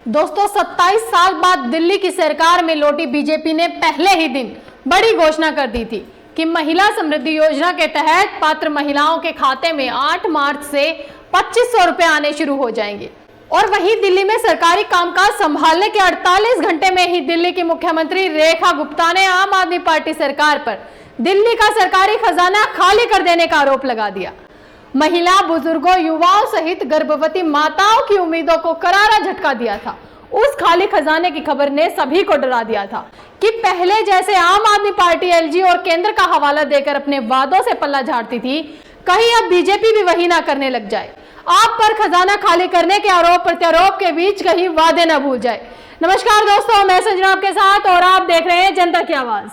दोस्तों 27 साल बाद दिल्ली की सरकार में लौटी बीजेपी ने पहले ही दिन बड़ी घोषणा कर दी थी कि महिला समृद्धि योजना के तहत पात्र महिलाओं के खाते में 8 मार्च से 2500 रुपए आने शुरू हो जाएंगे। और वहीं दिल्ली में सरकारी कामकाज संभालने के 48 घंटे में ही दिल्ली की मुख्यमंत्री रेखा गुप्ता ने आम आदमी पार्टी सरकार पर दिल्ली का सरकारी खजाना खाली कर देने का आरोप लगा दिया। महिला, बुजुर्गों, युवाओं सहित गर्भवती माताओं की उम्मीदों को करारा झटका दिया था। उस खाली खजाने की खबर ने सभी को डरा दिया था कि पहले जैसे आम आदमी पार्टी एलजी और केंद्र का हवाला देकर अपने वादों से पल्ला झाड़ती थी, कहीं अब बीजेपी भी वही ना करने लग जाए। आप पर खजाना खाली करने के आरोप प्रत्यारोप के बीच कहीं वादे न भूल जाए। नमस्कार दोस्तों, मैं संजना आपके साथ और आप देख रहे हैं जनता की आवाज।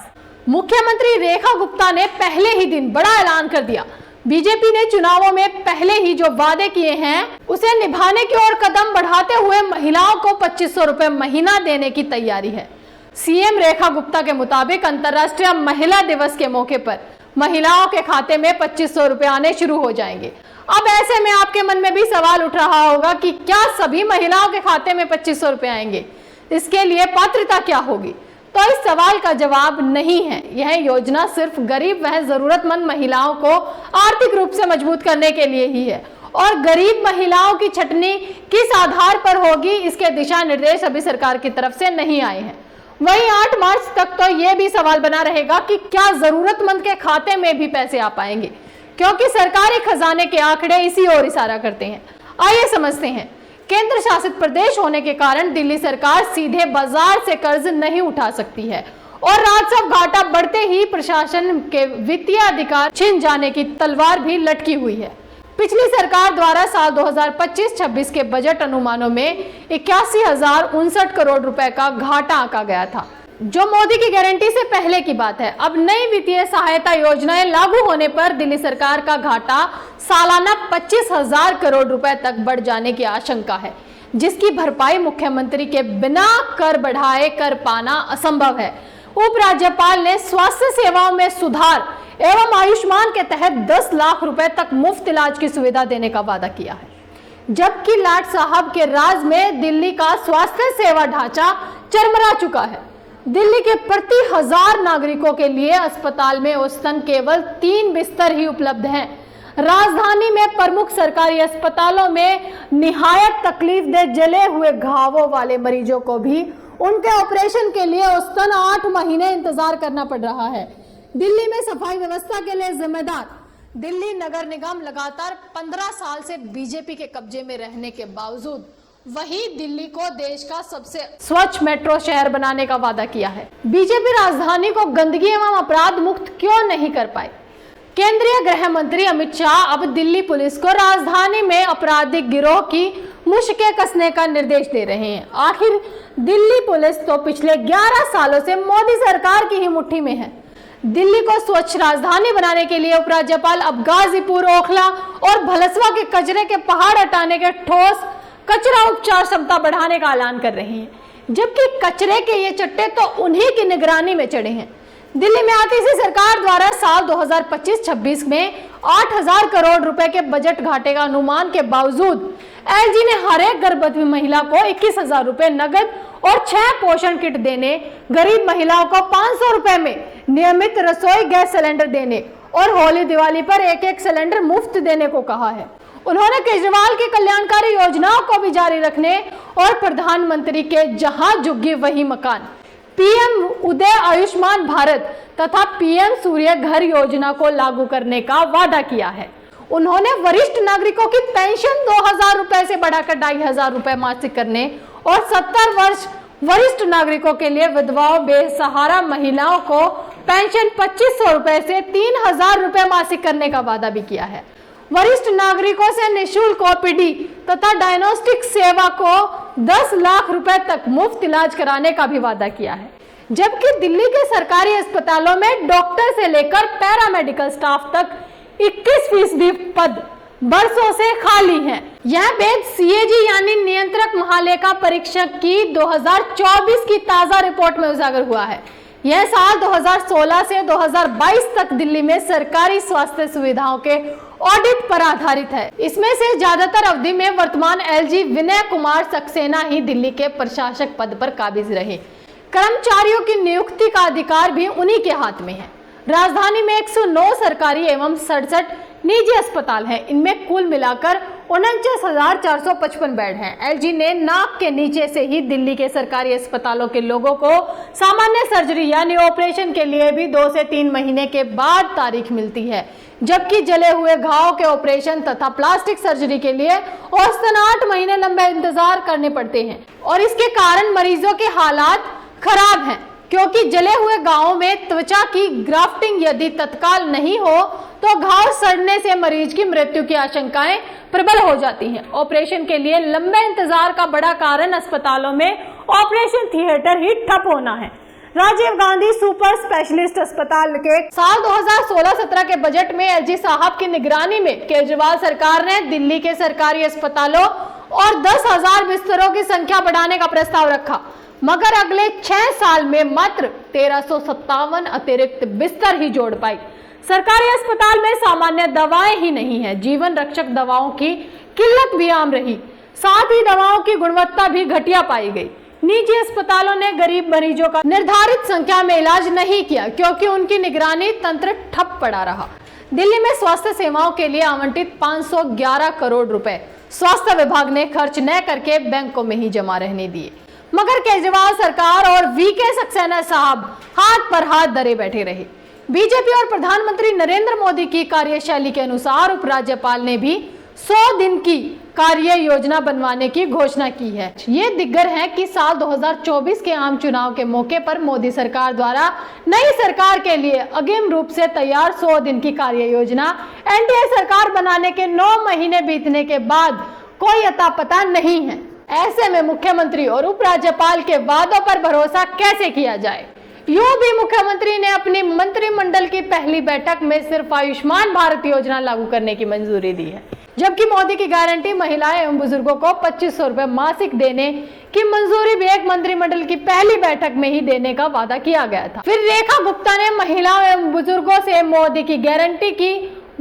मुख्यमंत्री रेखा गुप्ता ने पहले ही दिन बड़ा ऐलान कर दिया। बीजेपी ने चुनावों में पहले ही जो वादे किए हैं उसे निभाने की ओर कदम बढ़ाते हुए महिलाओं को 2500 रुपए महीना देने की तैयारी है। सीएम रेखा गुप्ता के मुताबिक अंतर्राष्ट्रीय महिला दिवस के मौके पर महिलाओं के खाते में 2500 रुपए आने शुरू हो जाएंगे। अब ऐसे में आपके मन में भी सवाल उठ रहा होगा कि क्या सभी महिलाओं के खाते में 2500 रुपए आएंगे? इसके लिए पात्रता क्या होगी? तो इस सवाल का जवाब नहीं है। यह योजना सिर्फ गरीब व जरूरतमंद महिलाओं को आर्थिक रूप से मजबूत करने के लिए ही है और गरीब महिलाओं की छटनी किस आधार पर होगी, इसके दिशा निर्देश अभी सरकार की तरफ से नहीं आए हैं। वहीं 8 मार्च तक तो यह भी सवाल बना रहेगा कि क्या जरूरतमंद के खाते में भी पैसे आ पाएंगे, क्योंकि सरकारी खजाने के आंकड़े इसी ओर इशारा करते हैं। आइए समझते हैं। केंद्र शासित प्रदेश होने के कारण दिल्ली सरकार सीधे बाजार से कर्ज नहीं उठा सकती है और राजस्व घाटा बढ़ते ही प्रशासन के वित्तीय अधिकार छिन जाने की तलवार भी लटकी हुई है। पिछली सरकार द्वारा साल 2025-26 के बजट अनुमानों में 81,059 करोड़ रुपए का घाटा आंका गया था, जो मोदी की गारंटी से पहले की बात है। अब नई वित्तीय सहायता योजनाएं लागू होने पर दिल्ली सरकार का घाटा सालाना 25,000 करोड़ रुपए तक बढ़ जाने की आशंका है, जिसकी भरपाई मुख्यमंत्री के बिना कर बढ़ाए कर पाना असंभव है। उपराज्यपाल ने स्वास्थ्य सेवाओं में सुधार एवं आयुष्मान के तहत 10 लाख रुपए तक मुफ्त इलाज की सुविधा देने का वादा किया है, जबकि लाट साहब के राज में दिल्ली का स्वास्थ्य सेवा ढांचा चरमरा चुका है। दिल्ली के प्रति 1000 नागरिकों के लिए अस्पताल में औसतन केवल 3 बिस्तर ही उपलब्ध हैं। राजधानी में प्रमुख सरकारी अस्पतालों में निहायत तकलीफदेह जले हुए घावों वाले मरीजों को भी उनके ऑपरेशन के लिए औसतन 8 महीने इंतजार करना पड़ रहा है। दिल्ली में सफाई व्यवस्था के लिए जिम्मेदार दिल्ली नगर निगम लगातार 15 साल से बीजेपी के कब्जे में रहने के बावजूद वही दिल्ली को देश का सबसे स्वच्छ मेट्रो शहर बनाने का वादा किया है। बीजेपी राजधानी को गंदगी एवं अपराध मुक्त क्यों नहीं कर पाई? केंद्रीय गृह मंत्री अमित शाह अब दिल्ली पुलिस को राजधानी में आपराधिक गिरोह की मुश्कें कसने का निर्देश दे रहे हैं। आखिर दिल्ली पुलिस तो पिछले 11 सालों से मोदी सरकार की ही मुट्ठी में है। दिल्ली को स्वच्छ राजधानी बनाने के लिए उपराज्यपाल अब गाजीपुर, ओखला और भलसवा के कचरे के पहाड़ हटाने के ठोस कचरा उपचार क्षमता बढ़ाने का ऐलान कर रहे हैं, जबकि कचरे के ये चट्टे तो उन्हीं की निगरानी में चढ़े हैं। दिल्ली में आती सी सरकार द्वारा साल 2025-26 में 8,000 करोड़ रुपए के बजट घाटे का अनुमान के बावजूद एलजी ने हर एक गर्भवती महिला को 21,000 रुपए नगद और 6 पोषण किट देने, गरीब महिलाओं को 500 रुपए में नियमित रसोई गैस सिलेंडर देने और होली दिवाली पर एक सिलेंडर मुफ्त देने को कहा है। उन्होंने केजरीवाल की कल्याणकारी योजनाओं को भी जारी रखने और प्रधानमंत्री के जहां झुग्गी वही मकान, पीएम उदय आयुष्मान भारत तथा पीएम सूर्य घर योजना को लागू करने का वादा किया है। उन्होंने वरिष्ठ नागरिकों की पेंशन 2,000 रुपए से बढ़ाकर 2,500 रुपए मासिक करने और 70 वर्ष वरिष्ठ नागरिकों के लिए विधवाओं, बेसहारा महिलाओं को पेंशन 2500 रुपए से 3,000 रुपए मासिक करने का वादा भी किया है। वरिष्ठ नागरिकों से निःशुल्क ओपीडी तथा डायग्नोस्टिक सेवा को 10 लाख रुपए तक मुफ्त इलाज कराने का भी वादा किया है, जबकि दिल्ली के सरकारी अस्पतालों में डॉक्टर से लेकर पैरामेडिकल स्टाफ तक 21% पद बरसों से खाली हैं। यह भेद सीएजी यानी नियंत्रक महालेखा परीक्षक की 2024 की ताजा रिपोर्ट में उजागर हुआ है। यह साल 2016 से 2022 तक दिल्ली में सरकारी स्वास्थ्य सुविधाओं के ऑडिट पर आधारित है। इसमें से ज्यादातर अवधि में वर्तमान एलजी विनय कुमार सक्सेना ही दिल्ली के प्रशासक पद पर काबिज रहे। कर्मचारियों की नियुक्ति का अधिकार भी उन्हीं के हाथ में है। राजधानी में 109 सरकारी एवं 67 निजी अस्पताल हैं। इनमें कुल मिलाकर 49,455 बेड हैं। एलजी ने नाक के नीचे से ही दिल्ली के सरकारी अस्पतालों के लोगों को सामान्य सर्जरी यानी ऑपरेशन के लिए भी 2 से 3 महीने के बाद तारीख मिलती है, जबकि जले हुए घाव के ऑपरेशन तथा प्लास्टिक सर्जरी के लिए औसतन 8 महीने लंबे इंतजार करने पड़ते हैं। और इसके कारण मरीजों के हालात खराब हैं, क्योंकि जले हुए घावों में त्वचा की ग्राफ्टिंग यदि तत्काल नहीं हो तो घाव सड़ने से मरीज की मृत्यु की आशंकाएं प्रबल हो जाती हैं। ऑपरेशन के लिए लंबे इंतजार का बड़ा कारण अस्पतालों में ऑपरेशन थिएटर ही ठप होना है। राजीव गांधी सुपर स्पेशलिस्ट अस्पताल के साल 2016-17 के बजट में एलजी साहब की निगरानी में केजरीवाल सरकार ने दिल्ली के सरकारी अस्पतालों और 10,000 बिस्तरों की संख्या बढ़ाने का प्रस्ताव रखा, मगर अगले 6 साल में मात्र 1357 अतिरिक्त बिस्तर ही जोड़ पाई। सरकारी अस्पताल में सामान्य दवाएं ही नहीं है, जीवन रक्षक दवाओं की किल्लत भी आम रही, साथ ही दवाओं की गुणवत्ता भी घटिया पाई गई। निजी अस्पतालों ने गरीब मरीजों का निर्धारित संख्या में इलाज नहीं किया, क्योंकि उनकी निगरानी तंत्र ठप पड़ा रहा। दिल्ली में स्वास्थ्य सेवाओं के लिए आवंटित 511 करोड़ रुपए स्वास्थ्य विभाग ने खर्च न करके बैंकों में ही जमा रहने दिए, मगर केजरीवाल सरकार और वीके सक्सेना साहब हाथ पर हाथ धरे बैठे रहे। बीजेपी और प्रधानमंत्री नरेंद्र मोदी की कार्यशैली के अनुसार उपराज्यपाल ने भी 100 दिन की कार्य योजना बनवाने की घोषणा की है। ये दिग्गर है कि साल 2024 के आम चुनाव के मौके पर मोदी सरकार द्वारा नई सरकार के लिए अग्रिम रूप से तैयार 100 दिन की कार्य योजना एनडीए सरकार बनाने के 9 महीने बीतने के बाद कोई अता पता नहीं है। ऐसे में मुख्यमंत्री और उपराज्यपाल के वादों पर भरोसा कैसे किया जाए? यूं भी मुख्यमंत्री ने अपनी मंत्रिमंडल की पहली बैठक में सिर्फ आयुष्मान भारत योजना लागू करने की मंजूरी दी है, जबकि मोदी की गारंटी महिलाएं एवं बुजुर्गों को 2500 रुपए मासिक देने की मंजूरी भी एक मंत्रिमंडल की पहली बैठक में ही देने का वादा किया गया था। फिर रेखा गुप्ता ने महिलाओं एवं बुजुर्गों से मोदी की गारंटी की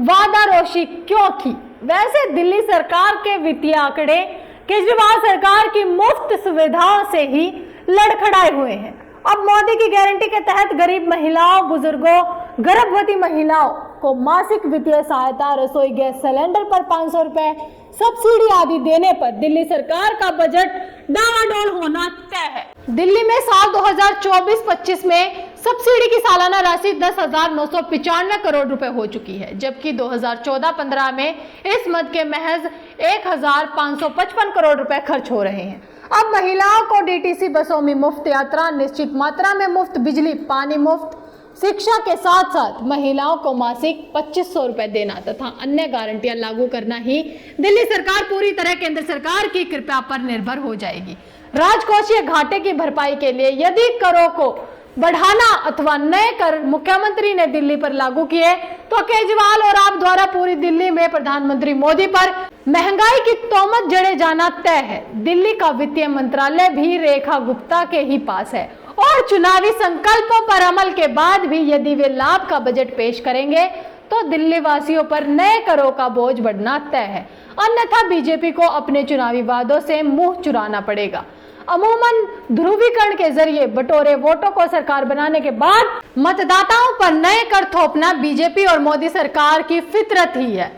वादारोशी क्यों की? वैसे दिल्ली सरकार के वित्तीय आंकड़े केजरीवाल सरकार की मुफ्त सुविधाओं से ही लड़खड़ाए हुए हैं। अब मोदी की गारंटी के तहत गरीब महिलाओं, बुजुर्गों, गर्भवती महिलाओं को मासिक वित्तीय सहायता, रसोई गैस सिलेंडर पर 500 रुपए सब्सिडी आदि देने पर दिल्ली सरकार का बजट डावाडोल होना तय है। दिल्ली में साल 2024-25 में सब्सिडी की सालाना राशि 10,995 करोड़ रुपए हो चुकी है, जबकि 2014-15 में इस मद के महज 1,555 करोड़ रुपए खर्च हो रहे हैं। अब महिलाओं को डीटीसी बसों में मुफ्त यात्रा, निश्चित मात्रा में मुफ्त बिजली, पानी मुफ्त, शिक्षा के साथ साथ महिलाओं को मासिक 2500 रुपए देना तथा अन्य गारंटियां लागू करना ही दिल्ली सरकार पूरी तरह केंद्र सरकार की कृपा पर निर्भर हो जाएगी। राजकोषीय घाटे की भरपाई के लिए यदि करों को बढ़ाना अथवा नए कर मुख्यमंत्री ने दिल्ली पर लागू किए तो केजरीवाल और आप द्वारा पूरी दिल्ली में प्रधानमंत्री मोदी पर महंगाई की तोहमत जड़े जाना तय है। दिल्ली का वित्तीय मंत्रालय भी रेखा गुप्ता के ही पास है और चुनावी संकल्पों पर अमल के बाद भी यदि वे लाभ का बजट पेश करेंगे तो दिल्ली वासियों पर नए करों का बोझ बढ़ना तय है, अन्यथा बीजेपी को अपने चुनावी वादों से मुंह चुराना पड़ेगा। अमूमन ध्रुवीकरण के जरिए बटोरे वोटों को सरकार बनाने के बाद मतदाताओं पर नए कर थोपना बीजेपी और मोदी सरकार की फितरत ही है।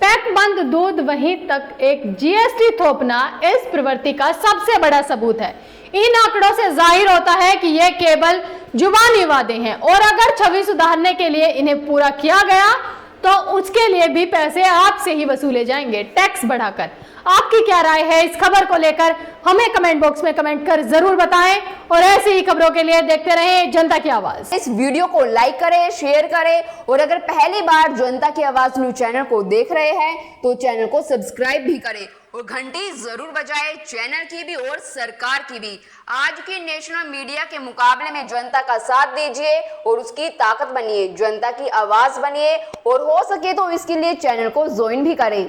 पैक बंद दूध वहीं तक एक जीएसटी थोपना इस प्रवृत्ति का सबसे बड़ा सबूत है। इन आंकड़ों से जाहिर होता है कि ये केवल जुबानी वादे हैं और अगर छवि सुधारने के लिए इन्हें पूरा किया गया तो उसके लिए भी पैसे आपसे ही वसूले जाएंगे, टैक्स बढ़ाकर। आपकी क्या राय है इस खबर को लेकर? हमें कमेंट बॉक्स में कमेंट कर जरूर बताएं और ऐसी ही खबरों के लिए देखते रहें जनता की आवाज। इस वीडियो को लाइक करें, शेयर करें और अगर पहली बार जनता की आवाज न्यूज चैनल को देख रहे हैं तो चैनल को सब्सक्राइब भी करें और घंटी जरूर बजाएं, चैनल की भी और सरकार की भी। आज की नेशनल मीडिया के मुकाबले में जनता का साथ दीजिए और उसकी ताकत बनिए, जनता की आवाज बनिए और हो सके तो इसके लिए चैनल को ज्वाइन भी करें।